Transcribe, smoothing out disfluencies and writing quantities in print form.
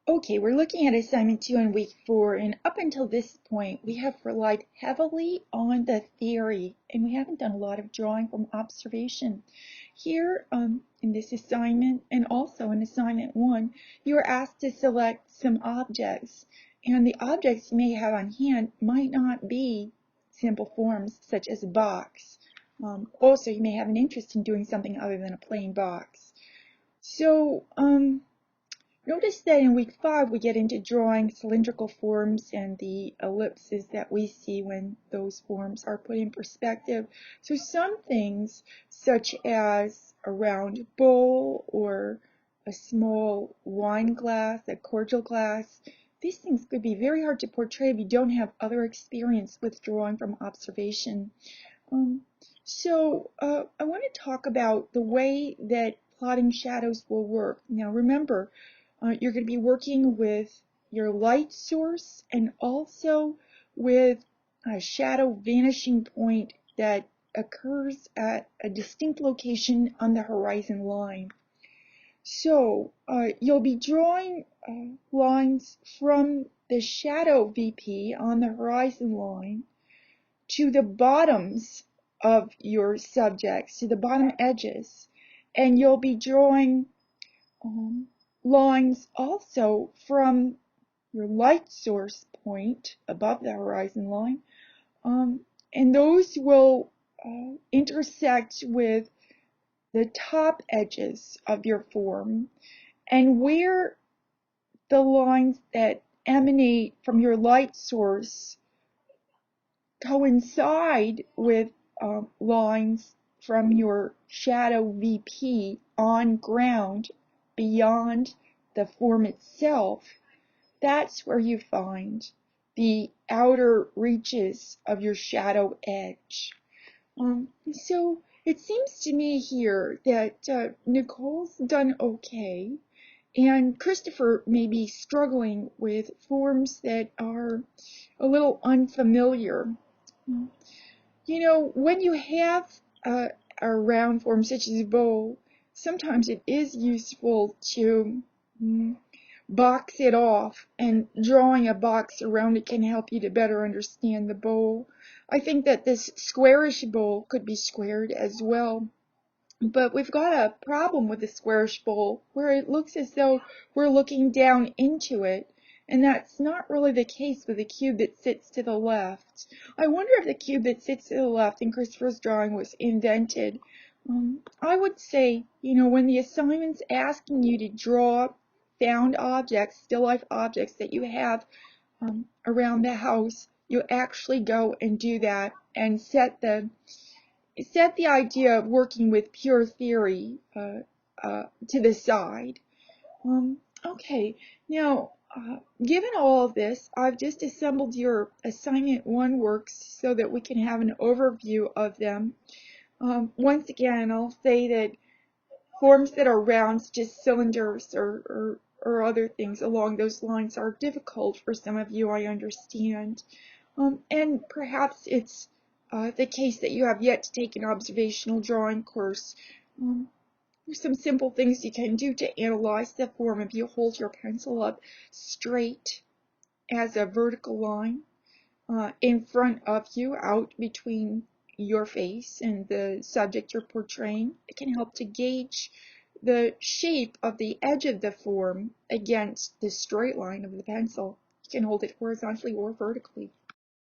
Okay, we're looking at assignment 2 in week 4, and up until this point, we have relied heavily on the theory, and we haven't done a lot of drawing from observation. Here, in this assignment, and also in assignment 1, you are asked to select some objects, and the objects you may have on hand might not be simple forms such as a box. Also, you may have an interest in doing something other than a plain box. So, notice that in week 5 we get into drawing cylindrical forms and the ellipses that we see when those forms are put in perspective. So some things, such as a round bowl or a small wine glass, a cordial glass, these things could be very hard to portray if you don't have other experience with drawing from observation. I want to talk about the way that plotting shadows will work. Now remember, you're going to be working with your light source and also with a shadow vanishing point that occurs at a distinct location on the horizon line. So you'll be drawing lines from the shadow VP on the horizon line to the bottoms of your subjects, to the bottom edges, and you'll be drawing lines also from your light source point above the horizon line, and those will intersect with the top edges of your form, and where the lines that emanate from your light source coincide with lines from your shadow VP on ground beyond the form itself, that's where you find the outer reaches of your shadow edge. So it seems to me here that Nicole's done okay, and Christopher may be struggling with forms that are a little unfamiliar. You know, when you have a round form such as a bowl, sometimes it is useful to box it off, and drawing a box around it can help you to better understand the bowl. I think that this squarish bowl could be squared as well. But we've got a problem with the squarish bowl where it looks as though we're looking down into it, and that's not really the case with the cube that sits to the left. I wonder if the cube that sits to the left in Christopher's drawing was indented. I would say, you know, when the assignment's asking you to draw found objects, still life objects that you have around the house, you actually go and do that and set the idea of working with pure theory to the side. Okay, now given all of this, I've just assembled your assignment 1 works so that we can have an overview of them. Once again, I'll say that forms that are round, just cylinders or other things along those lines, are difficult for some of you, I understand. And perhaps it's the case that you have yet to take an observational drawing course. There's some simple things you can do to analyze the form if you hold your pencil up straight as a vertical line in front of you, out between your face and the subject you're portraying. It can help to gauge the shape of the edge of the form against the straight line of the pencil. You can hold it horizontally or vertically.